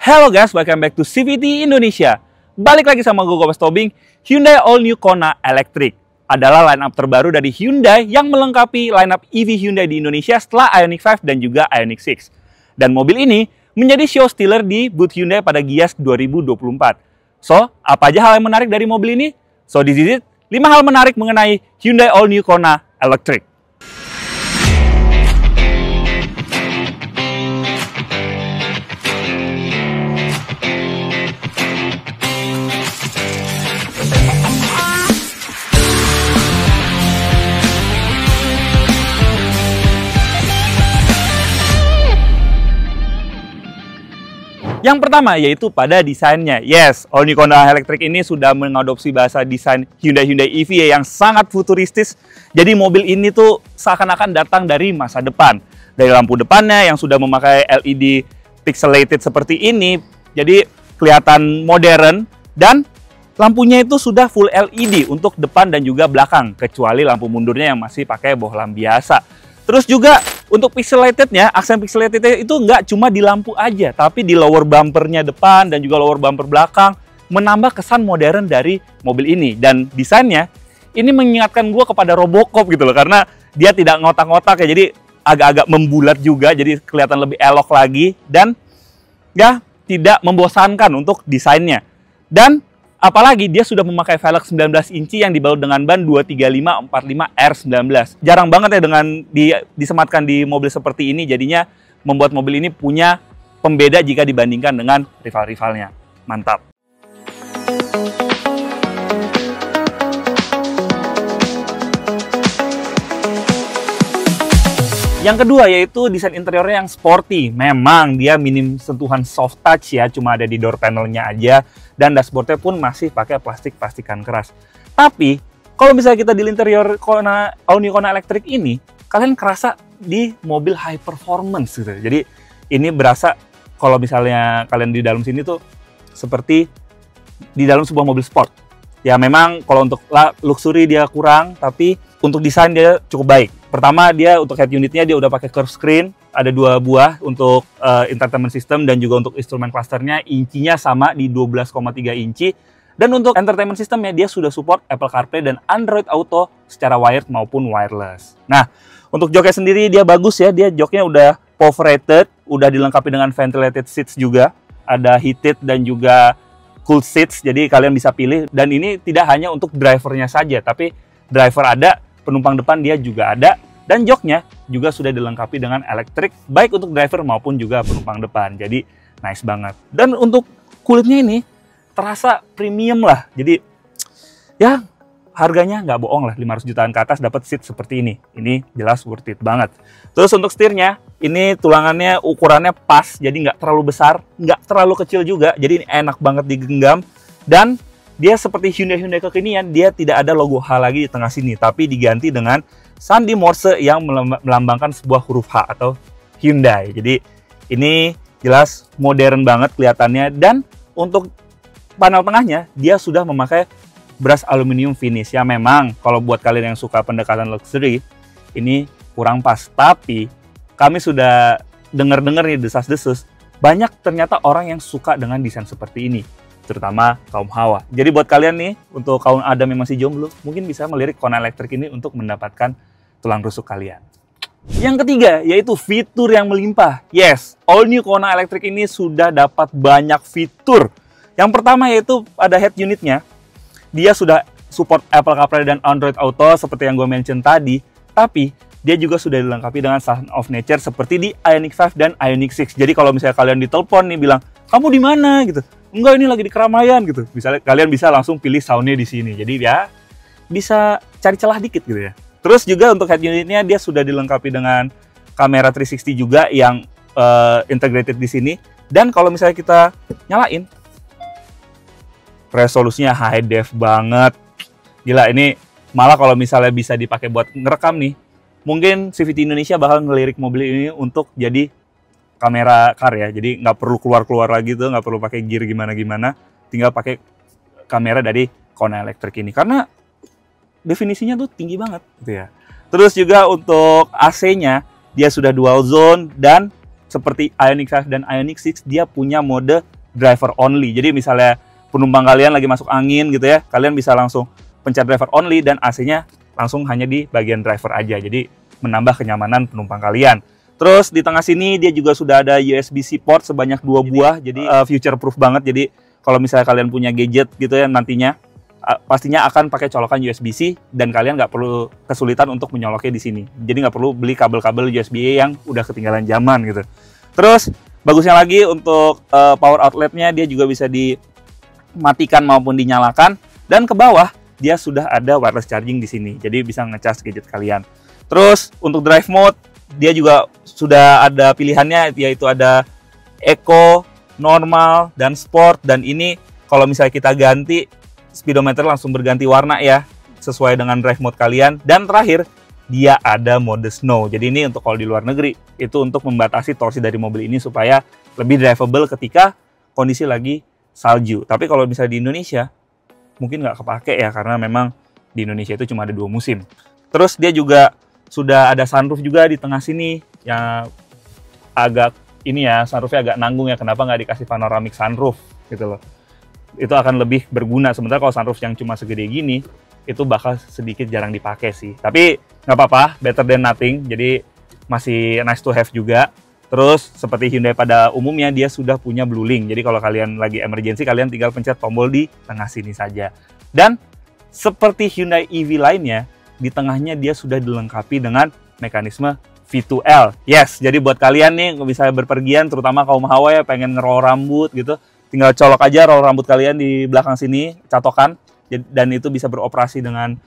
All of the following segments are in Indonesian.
Hello guys, welcome back to CVT Indonesia. Balik lagi sama gue Gomez Tobing. Hyundai All New Kona Electric adalah lineup terbaru dari Hyundai yang melengkapi lineup EV Hyundai di Indonesia setelah Ioniq 5 dan juga Ioniq 6. Dan mobil ini menjadi show stealer di booth Hyundai pada Gias 2024. So, apa aja hal yang menarik dari mobil ini? So, this is it, 5 hal menarik mengenai Hyundai All New Kona Electric. Yang pertama yaitu pada desainnya. Yes, All New Kona Electric ini sudah mengadopsi bahasa desain Hyundai EV yang sangat futuristis. Jadi mobil ini tuh seakan-akan datang dari masa depan. Dari lampu depannya yang sudah memakai LED pixelated seperti ini, jadi kelihatan modern, dan lampunya itu sudah full LED untuk depan dan juga belakang, kecuali lampu mundurnya yang masih pakai bohlam biasa. Terus juga untuk pixelatednya, aksen pixelatednya itu nggak cuma di lampu aja, tapi di lower bumpernya depan dan juga lower bumper belakang, menambah kesan modern dari mobil ini. Dan desainnya, ini mengingatkan gue kepada Robocop gitu loh, karena dia tidak ngotak-ngotak ya, jadi agak-agak membulat juga, jadi kelihatan lebih elok lagi, dan ya tidak membosankan untuk desainnya. Dan apalagi dia sudah memakai velg 19 inci yang dibalut dengan ban 235/45 R19. Jarang banget ya dengan disematkan di mobil seperti ini, jadinya membuat mobil ini punya pembeda jika dibandingkan dengan rival-rivalnya. Mantap. Yang kedua yaitu desain interiornya yang sporty. Memang dia minim sentuhan soft touch ya, cuma ada di door panelnya aja. Dan dashboardnya pun masih pakai plastikan keras. Tapi, kalau misalnya kita di interior All New Kona Electric ini, kalian kerasa di mobil high performance gitu. Jadi, ini berasa kalau misalnya kalian di dalam sini tuh seperti di dalam sebuah mobil sport. Ya memang kalau untuk luxury dia kurang, tapi untuk desain dia cukup baik. Pertama, dia untuk head unitnya dia udah pakai curve screen, ada 2 buah untuk entertainment system dan juga untuk instrumen clusternya incinya sama di 12,3 inci. Dan untuk entertainment systemnya dia sudah support Apple CarPlay dan Android Auto secara wired maupun wireless. Nah, untuk joknya sendiri dia bagus ya, dia joknya udah power rated, udah dilengkapi dengan ventilated seats juga, ada heated dan juga cool seats, jadi kalian bisa pilih. Dan ini tidak hanya untuk drivernya saja, tapi driver ada, penumpang depan dia juga ada, dan joknya juga sudah dilengkapi dengan elektrik, baik untuk driver maupun juga penumpang depan. Jadi nice banget. Dan untuk kulitnya ini terasa premium lah. Jadi ya harganya nggak bohong lah, 500 jutaan ke atas dapat seat seperti ini. Ini jelas worth it banget. Terus untuk setirnya, ini tulangannya ukurannya pas, jadi nggak terlalu besar, nggak terlalu kecil juga. Jadi ini enak banget digenggam. Dan dia seperti Hyundai kekinian, dia tidak ada logo H lagi di tengah sini, tapi diganti dengan sandi Morse yang melambangkan sebuah huruf H atau Hyundai. Jadi ini jelas modern banget kelihatannya. Dan untuk panel tengahnya, dia sudah memakai brush aluminium finish. Ya memang kalau buat kalian yang suka pendekatan luxury, ini kurang pas. Tapi kami sudah dengar-dengar nih desas-desus, banyak ternyata orang yang suka dengan desain seperti ini, terutama kaum hawa. Jadi buat kalian nih, untuk kaum Adam yang masih jomblo, mungkin bisa melirik Kona Electric ini untuk mendapatkan tulang rusuk kalian. Yang ketiga, yaitu fitur yang melimpah. Yes, All New Kona Electric ini sudah dapat banyak fitur. Yang pertama yaitu pada head unitnya, dia sudah support Apple CarPlay dan Android Auto seperti yang gue mention tadi, tapi dia juga sudah dilengkapi dengan sound of nature seperti di Ioniq 5 dan Ioniq 6. Jadi kalau misalnya kalian ditelepon nih bilang, "Kamu di mana?" gitu. "Enggak, ini lagi di keramaian." gitu. Misalnya kalian bisa langsung pilih soundnya di sini. Jadi ya bisa cari celah dikit gitu ya. Terus juga untuk head unitnya dia sudah dilengkapi dengan kamera 360 juga yang integrated di sini. Dan kalau misalnya kita nyalain, resolusinya high def banget. Gila, ini malah kalau misalnya bisa dipakai buat ngerekam nih, mungkin CVT Indonesia bakal ngelirik mobil ini untuk jadi kamera car ya. Jadi nggak perlu keluar-keluar lagi tuh, nggak perlu pakai gear gimana-gimana, tinggal pakai kamera dari Kona Electric ini. Karena definisinya tuh tinggi banget gitu ya. Terus juga untuk AC-nya, dia sudah dual zone dan seperti Ioniq 5 dan Ioniq 6, dia punya mode driver only. Jadi misalnya penumpang kalian lagi masuk angin gitu ya, kalian bisa langsung pencet driver only dan AC-nya langsung hanya di bagian driver aja. Jadi menambah kenyamanan penumpang kalian. Terus di tengah sini dia juga sudah ada USB-C port sebanyak 2 buah. Jadi future proof banget. Jadi kalau misalnya kalian punya gadget gitu ya nantinya, pastinya akan pakai colokan USB-C dan kalian nggak perlu kesulitan untuk menyoloknya di sini. Jadi nggak perlu beli kabel-kabel USB yang udah ketinggalan zaman gitu. Terus bagusnya lagi untuk power outletnya dia juga bisa dimatikan maupun dinyalakan, dan ke bawah dia sudah ada wireless charging di sini. Jadi bisa ngecas gadget kalian. Terus untuk drive mode dia juga sudah ada pilihannya, yaitu ada Eco, Normal, dan Sport. Dan ini kalau misalnya kita ganti, speedometer langsung berganti warna ya, sesuai dengan drive mode kalian. Dan terakhir, dia ada mode snow. Jadi ini untuk kalau di luar negeri, itu untuk membatasi torsi dari mobil ini supaya lebih drivable ketika kondisi lagi salju. Tapi kalau misalnya di Indonesia, mungkin nggak kepake ya, karena memang di Indonesia itu cuma ada 2 musim. Terus dia juga sudah ada sunroof juga di tengah sini, yang agak ini ya, sunroofnya agak nanggung ya, kenapa nggak dikasih panoramic sunroof gitu loh. Itu akan lebih berguna. Sementara kalau sunroof yang cuma segede gini, itu bakal sedikit jarang dipakai sih. Tapi nggak apa-apa, better than nothing. Jadi masih nice to have juga. Terus seperti Hyundai pada umumnya, dia sudah punya Blue Link. Jadi kalau kalian lagi emergency, kalian tinggal pencet tombol di tengah sini saja. Dan seperti Hyundai EV lainnya, di tengahnya dia sudah dilengkapi dengan mekanisme V2L. Yes, jadi buat kalian nih bisa berpergian, terutama kaum hawa ya, pengen ngeroll rambut gitu, tinggal colok aja roll rambut kalian di belakang sini, catokan, dan itu bisa beroperasi dengan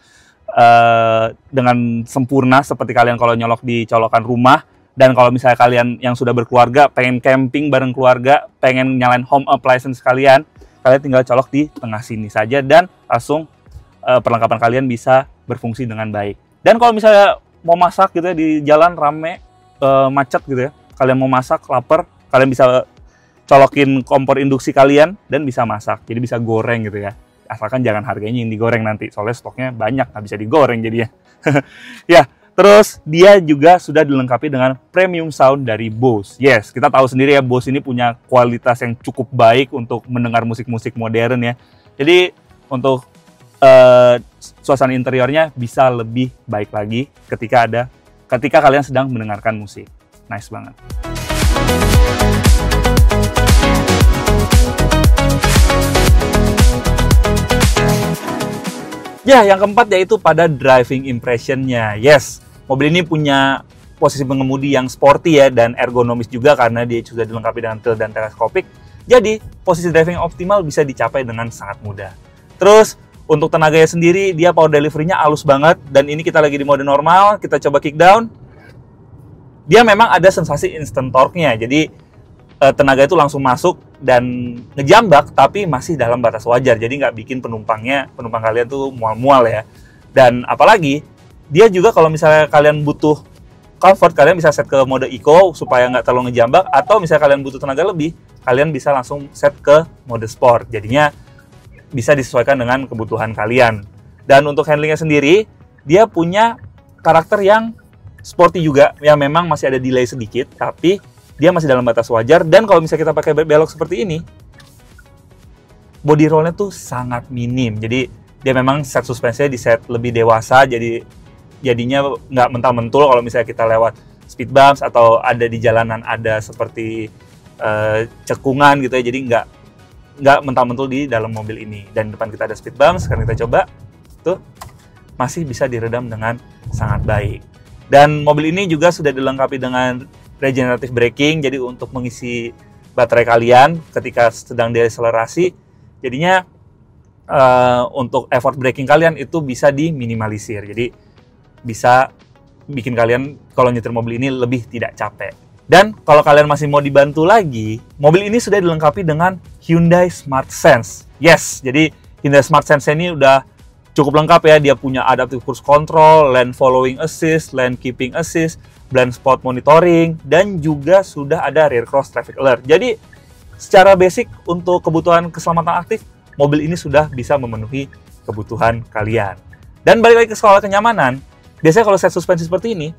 sempurna seperti kalian kalau nyolok di colokan rumah. Dan kalau misalnya kalian yang sudah berkeluarga, pengen camping bareng keluarga, pengen nyalain home appliance kalian tinggal colok di tengah sini saja, dan langsung perlengkapan kalian bisa berfungsi dengan baik. Dan kalau misalnya mau masak gitu ya, di jalan rame, macet gitu ya, kalian mau masak, lapar, kalian bisa colokin kompor induksi kalian dan bisa masak. Jadi bisa goreng gitu ya. Asalkan jangan harganya yang digoreng nanti, soalnya stoknya banyak, nggak bisa digoreng jadinya. Ya, terus dia juga sudah dilengkapi dengan premium sound dari Bose. Yes, kita tahu sendiri ya, Bose ini punya kualitas yang cukup baik untuk mendengar musik-musik modern ya. Jadi untuk suasana interiornya bisa lebih baik lagi ketika kalian sedang mendengarkan musik. Nice banget. Ya, yang keempat yaitu pada driving impression-nya. Yes, mobil ini punya posisi pengemudi yang sporty ya, dan ergonomis juga karena dia sudah dilengkapi dengan tilt dan teleskopik. Jadi, posisi driving optimal bisa dicapai dengan sangat mudah. Terus, untuk tenaganya sendiri, dia power delivery-nya halus banget. Dan ini kita lagi di mode normal, kita coba kick down. Dia memang ada sensasi instant torque-nya. Jadi, tenaga itu langsung masuk dan ngejambak, tapi masih dalam batas wajar. Jadi nggak bikin penumpang kalian tuh mual-mual ya. Dan apalagi, dia juga kalau misalnya kalian butuh comfort, kalian bisa set ke mode eco supaya nggak terlalu ngejambak. Atau misalnya kalian butuh tenaga lebih, kalian bisa langsung set ke mode sport. Jadinya bisa disesuaikan dengan kebutuhan kalian. Dan untuk handlingnya sendiri, dia punya karakter yang sporty juga. Ya memang masih ada delay sedikit, tapi dia masih dalam batas wajar. Dan kalau misalnya kita pakai belok seperti ini, body roll-nya tuh sangat minim. Jadi dia memang set suspensinya di set lebih dewasa, jadinya nggak mental-mentul kalau misalnya kita lewat speed bumps atau ada di jalanan ada seperti cekungan gitu ya. Jadi nggak mental-mentul di dalam mobil ini. Dan depan kita ada speed bumps, sekarang kita coba, tuh masih bisa diredam dengan sangat baik. Dan mobil ini juga sudah dilengkapi dengan regenerative braking, jadi untuk mengisi baterai kalian ketika sedang deakselerasi, jadinya untuk effort braking kalian itu bisa diminimalisir. Jadi bisa bikin kalian kalau nyetir mobil ini lebih tidak capek. Dan kalau kalian masih mau dibantu lagi, mobil ini sudah dilengkapi dengan Hyundai Smart Sense. Yes, jadi Hyundai Smart Sense ini udah cukup lengkap ya. Dia punya adaptive cruise control, lane following assist, lane keeping assist, blind spot monitoring, dan juga sudah ada rear cross traffic alert. Jadi secara basic untuk kebutuhan keselamatan aktif, mobil ini sudah bisa memenuhi kebutuhan kalian. Dan balik lagi ke soal kenyamanan, biasanya kalau set suspensi seperti ini,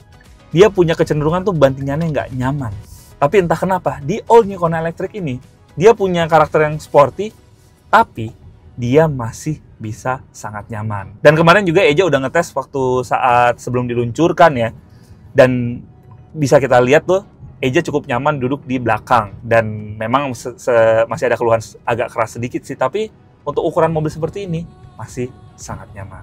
dia punya kecenderungan tuh bantingannya nggak nyaman. Tapi entah kenapa, di All New Kona Electric ini, dia punya karakter yang sporty, tapi dia masih bisa sangat nyaman. Dan kemarin juga Eja udah ngetes waktu saat sebelum diluncurkan ya. Dan bisa kita lihat tuh, Eja cukup nyaman duduk di belakang. Dan memang masih ada keluhan agak keras sedikit sih, tapi untuk ukuran mobil seperti ini, masih sangat nyaman.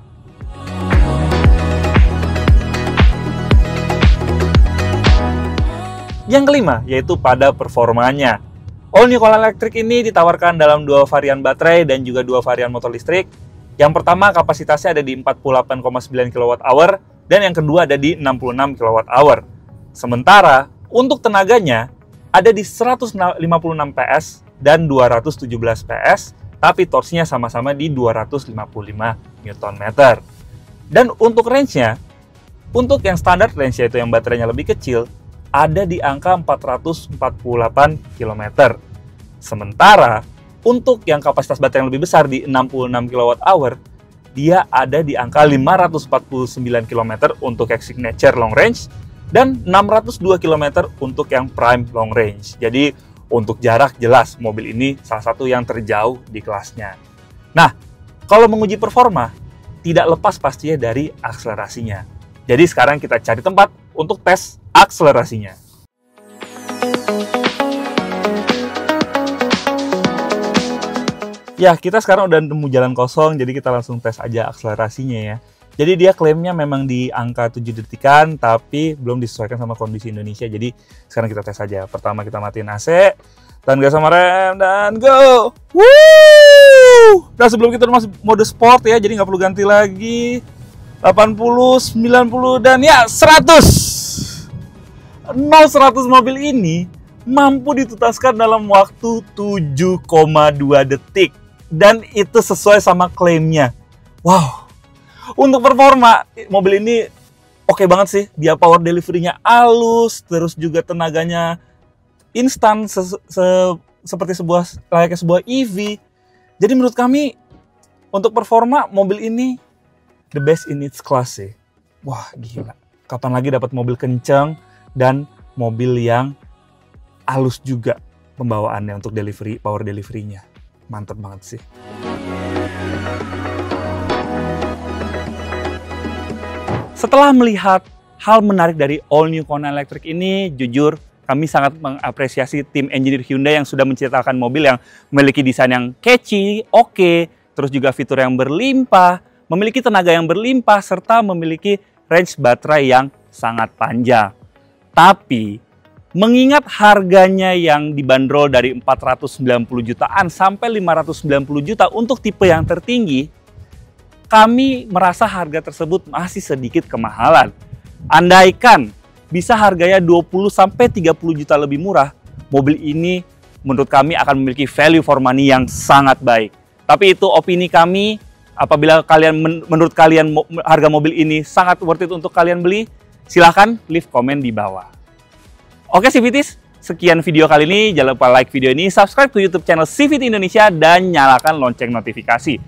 Yang kelima, yaitu pada performanya. All New Kona Electric ini ditawarkan dalam 2 varian baterai dan juga 2 varian motor listrik. Yang pertama kapasitasnya ada di 48,9 kWh dan yang kedua ada di 66 kWh. Sementara untuk tenaganya ada di 156 PS dan 217 PS, tapi torsinya sama-sama di 255 Nm. Dan untuk range-nya, untuk yang standar range yaitu yang baterainya lebih kecil, ada di angka 448 km. Sementara untuk yang kapasitas baterai yang lebih besar di 66 kWh, dia ada di angka 549 km untuk yang signature long range dan 602 km untuk yang prime long range. Jadi untuk jarak jelas mobil ini salah satu yang terjauh di kelasnya. Nah, kalau menguji performa tidak lepas pastinya dari akselerasinya. Jadi sekarang kita cari tempat untuk tes akselerasinya. Ya, kita sekarang udah nemu jalan kosong, jadi kita langsung tes aja akselerasinya ya. Jadi dia klaimnya memang di angka 7 detikan, tapi belum disesuaikan sama kondisi Indonesia. Jadi sekarang kita tes aja. Pertama kita matiin AC, tahan gas sama rem, dan go! Woo! Nah, sebelum kita masuk mode sport ya, jadi nggak perlu ganti lagi. 80, 90, dan ya 100! 0-100 mobil ini mampu ditutaskan dalam waktu 7,2 detik. Dan itu sesuai sama klaimnya. Wow! Untuk performa, mobil ini oke banget sih. Dia power delivery-nya halus, terus juga tenaganya instan, seperti layaknya sebuah EV. Jadi menurut kami, untuk performa, mobil ini the best in its class sih. Wah, gila. Kapan lagi dapat mobil kencang dan mobil yang halus juga pembawaannya untuk delivery, power delivery-nya. Mantap banget sih. Setelah melihat hal menarik dari All New Kona Electric ini, jujur kami sangat mengapresiasi tim engineer Hyundai yang sudah menciptakan mobil yang memiliki desain yang catchy, oke, terus juga fitur yang berlimpah, memiliki tenaga yang berlimpah, serta memiliki range baterai yang sangat panjang. Tapi, mengingat harganya yang dibanderol dari 490 jutaan sampai 590 juta untuk tipe yang tertinggi, kami merasa harga tersebut masih sedikit kemahalan. Andaikan bisa harganya 20 sampai 30 juta lebih murah, mobil ini menurut kami akan memiliki value for money yang sangat baik. Tapi itu opini kami. Apabila menurut kalian harga mobil ini sangat worth it untuk kalian beli, silahkan leave komen di bawah. Oke CVTs, sekian video kali ini. Jangan lupa like video ini, subscribe ke YouTube channel CVT Indonesia, dan nyalakan lonceng notifikasi.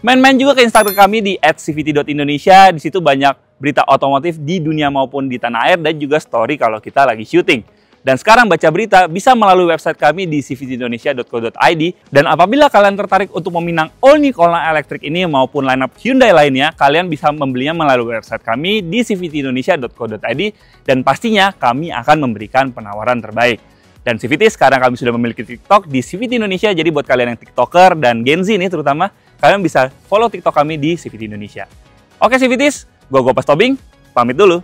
Main-main juga ke Instagram kami di @cvt.indonesia. Di situ banyak berita otomotif di dunia maupun di tanah air, dan juga story kalau kita lagi syuting. Dan sekarang baca berita bisa melalui website kami di cvtindonesia.co.id. Dan apabila kalian tertarik untuk meminang All New Kona Electric ini maupun lineup Hyundai lainnya, kalian bisa membelinya melalui website kami di cvtindonesia.co.id. Dan pastinya kami akan memberikan penawaran terbaik. Dan CVT sekarang kami sudah memiliki TikTok di CVT Indonesia. Jadi buat kalian yang TikToker dan Gen Z nih terutama, kalian bisa follow TikTok kami di CVT Indonesia. Oke CVTs, gue Gopas Tobing, pamit dulu.